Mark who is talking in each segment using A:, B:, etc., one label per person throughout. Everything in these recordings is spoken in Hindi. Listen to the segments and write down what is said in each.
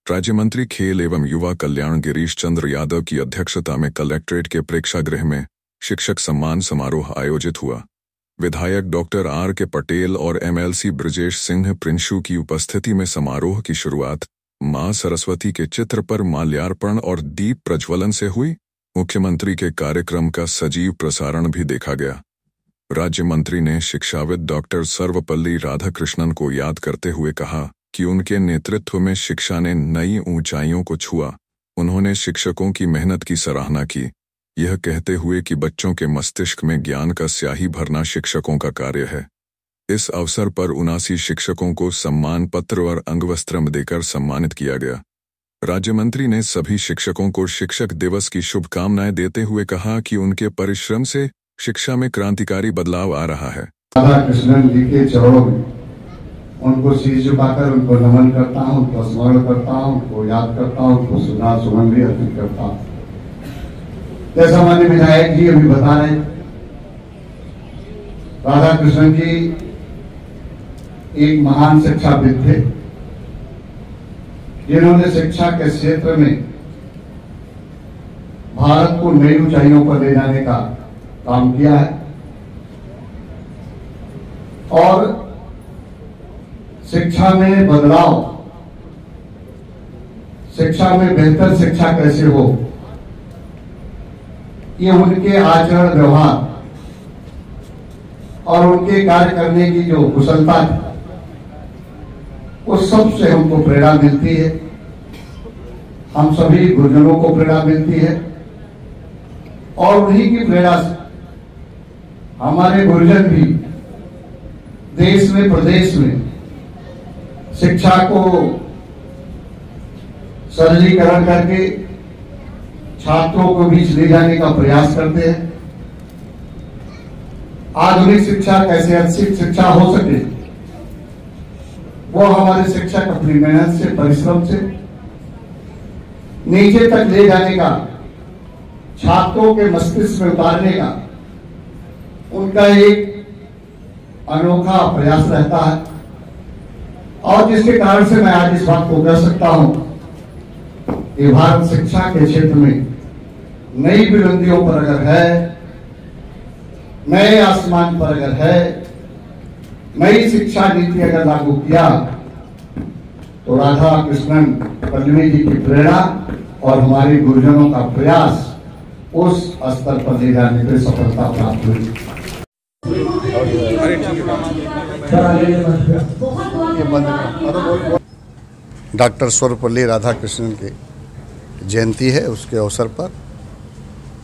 A: राज्य मंत्री खेल एवं युवा कल्याण गिरीश चंद्र यादव की अध्यक्षता में कलेक्ट्रेट के प्रेक्षागृह में शिक्षक सम्मान समारोह आयोजित हुआ। विधायक डॉक्टर आर के पटेल और एमएलसी ब्रजेश सिंह प्रिंशु की उपस्थिति में समारोह की शुरुआत मां सरस्वती के चित्र पर माल्यार्पण और दीप प्रज्वलन से हुई। मुख्यमंत्री के कार्यक्रम का सजीव प्रसारण भी देखा गया। राज्य मंत्री ने शिक्षाविद डॉक्टर सर्वपल्ली राधाकृष्णन को याद करते हुए कहा कि उनके नेतृत्व में शिक्षा ने नई ऊंचाइयों को छुआ। उन्होंने शिक्षकों की मेहनत की सराहना की, यह कहते हुए कि बच्चों के मस्तिष्क में ज्ञान का स्याही भरना शिक्षकों का कार्य है। इस अवसर पर 79 शिक्षकों को सम्मान पत्र और अंगवस्त्र देकर सम्मानित किया गया। राज्य मंत्री ने सभी शिक्षकों को शिक्षक दिवस की शुभकामनाएं देते हुए कहा कि उनके परिश्रम से शिक्षा में क्रांतिकारी बदलाव आ रहा है।
B: राधाकृष्णन जी के चरणों में उनको शीश झुकाकर उनको नमन करता हूं, उनको स्मरण करता हूं, उनको याद करता हूं, उनको सुमन भी अर्पित करता हूं। जैसा माननीय विधायक जी अभी बता रहे, राधाकृष्णन जी एक महान शिक्षाविद थे जिन्होंने शिक्षा के क्षेत्र में भारत को नई ऊंचाइयों पर ले जाने का काम किया है और शिक्षा में बदलाव, शिक्षा में बेहतर शिक्षा कैसे हो, ये उनके आचरण व्यवहार और उनके कार्य करने की जो कुशलता है, उस सब से हमको प्रेरणा मिलती है। हम सभी गुरुजनों को प्रेरणा मिलती है और उन्हीं की प्रेरणा से हमारे गुरुजन भी देश में, प्रदेश में शिक्षा को सरलीकरण करके छात्रों को बीच ले जाने का प्रयास करते हैं। आधुनिक शिक्षा कैसे अच्छी शिक्षा हो सके, वो हमारे शिक्षक अपनी मेहनत से, परिश्रम से नीचे तक ले जाने का, छात्रों के मस्तिष्क में उतारने का उनका एक अनोखा प्रयास रहता है और जिसके कारण से मैं आज इस बात को कह सकता हूं कि भारत शिक्षा के क्षेत्र में नई बुलंदियों पर अगर है, नए आसमान पर अगर है, नई शिक्षा नीति अगर लागू किया तो राधा कृष्णन पल्लवी जी की प्रेरणा और हमारे गुरुजनों का प्रयास उस स्तर पर ले जाने में सफलता प्राप्त हुई।
C: डॉक्टर सर्वपल्ली राधाकृष्णन की जयंती है, उसके अवसर पर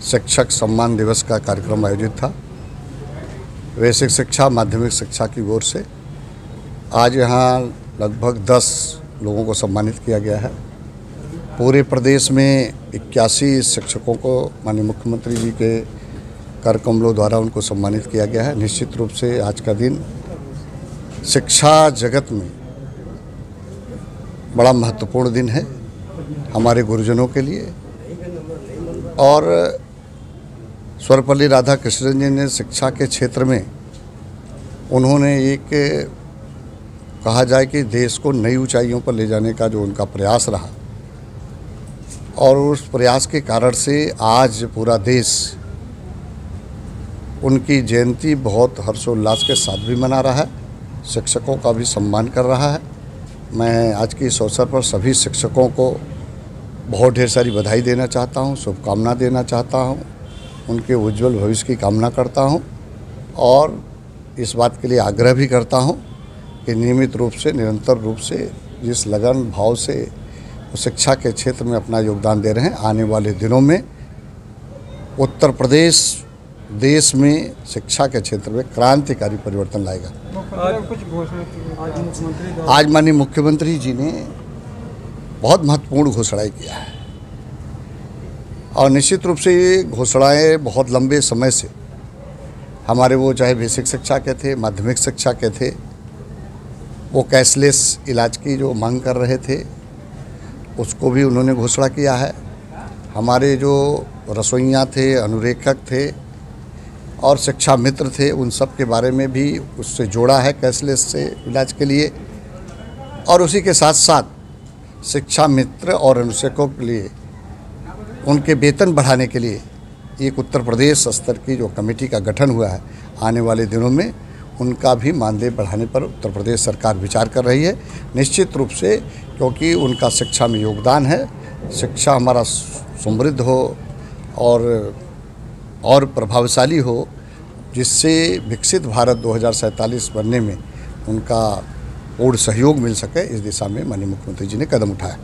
C: शिक्षक सम्मान दिवस का कार्यक्रम आयोजित था। बेसिक शिक्षा, माध्यमिक शिक्षा की ओर से आज यहाँ लगभग 10 लोगों को सम्मानित किया गया है। पूरे प्रदेश में 81 शिक्षकों को माननीय मुख्यमंत्री जी के कर कमलों द्वारा उनको सम्मानित किया गया है। निश्चित रूप से आज का दिन शिक्षा जगत में बड़ा महत्वपूर्ण दिन है हमारे गुरुजनों के लिए। और सर्वपल्ली राधाकृष्णन जी ने शिक्षा के क्षेत्र में उन्होंने एक कहा जाए कि देश को नई ऊंचाइयों पर ले जाने का जो उनका प्रयास रहा और उस प्रयास के कारण से आज पूरा देश उनकी जयंती बहुत हर्षोल्लास के साथ भी मना रहा है, शिक्षकों का भी सम्मान कर रहा है। मैं आज के इस अवसर पर सभी शिक्षकों को बहुत ढेर सारी बधाई देना चाहता हूं, शुभकामना देना चाहता हूं, उनके उज्जवल भविष्य की कामना करता हूं और इस बात के लिए आग्रह भी करता हूं कि नियमित रूप से, निरंतर रूप से जिस लगन भाव से शिक्षा के क्षेत्र में अपना योगदान दे रहे हैं, आने वाले दिनों में उत्तर प्रदेश देश में शिक्षा के क्षेत्र में क्रांतिकारी परिवर्तन लाएगा। आज माननीय मुख्यमंत्री जी ने बहुत महत्वपूर्ण घोषणाएं किया है और निश्चित रूप से ये घोषणाएं बहुत लंबे समय से हमारे वो चाहे बेसिक शिक्षा के थे, माध्यमिक शिक्षा के थे, वो कैशलेस इलाज की जो मांग कर रहे थे उसको भी उन्होंने घोषणा किया है। हमारे जो रसोइयाँ थे, अनुरेखक थे और शिक्षा मित्र थे, उन सब के बारे में भी उससे जोड़ा है कैशलेस से इलाज के लिए। और उसी के साथ साथ शिक्षा मित्र और अनुशिक्षकों के लिए उनके वेतन बढ़ाने के लिए एक उत्तर प्रदेश स्तर की जो कमेटी का गठन हुआ है, आने वाले दिनों में उनका भी मानदेय बढ़ाने पर उत्तर प्रदेश सरकार विचार कर रही है। निश्चित रूप से, क्योंकि उनका शिक्षा में योगदान है, शिक्षा हमारा समृद्ध हो और प्रभावशाली हो, जिससे विकसित भारत 2047 बनने में उनका पूर्ण सहयोग मिल सके, इस दिशा में माननीय मुख्यमंत्री जी ने कदम उठाया।